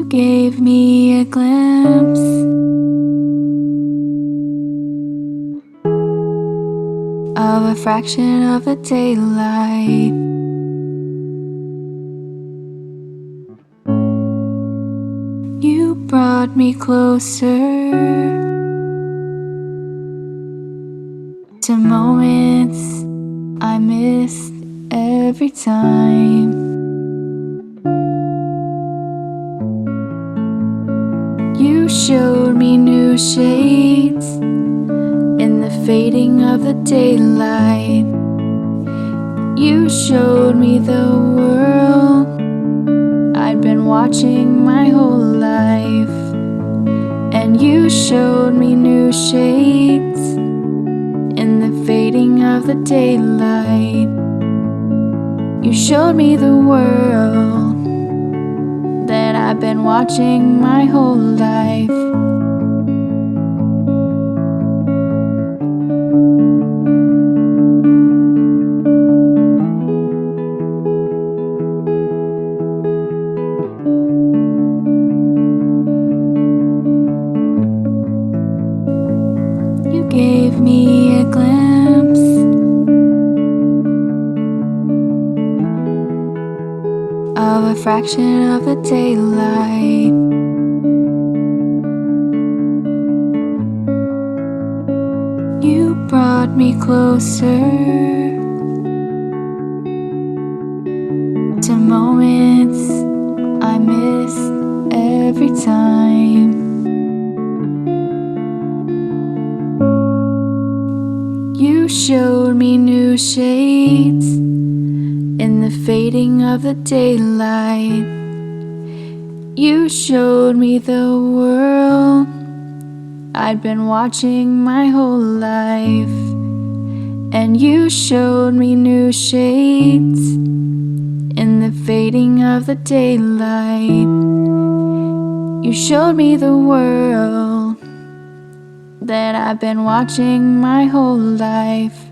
gave me a glimpse of a fraction of the daylight. You brought me closer to moments I missed every time. You showed me new shades in the fading of the daylight. You showed me the world I'd been watching my whole life. And you showed me new shades in the fading of the daylight. You showed me the world that I've been watching my whole life. You gave me a glimpse of a fraction of the daylight. You brought me closer to moments I missed every time. You showed me new shades in the fading of the daylight. You showed me the world I'd been watching my whole life. And you showed me new shades in the fading of the daylight. You showed me the world that I've been watching my whole life.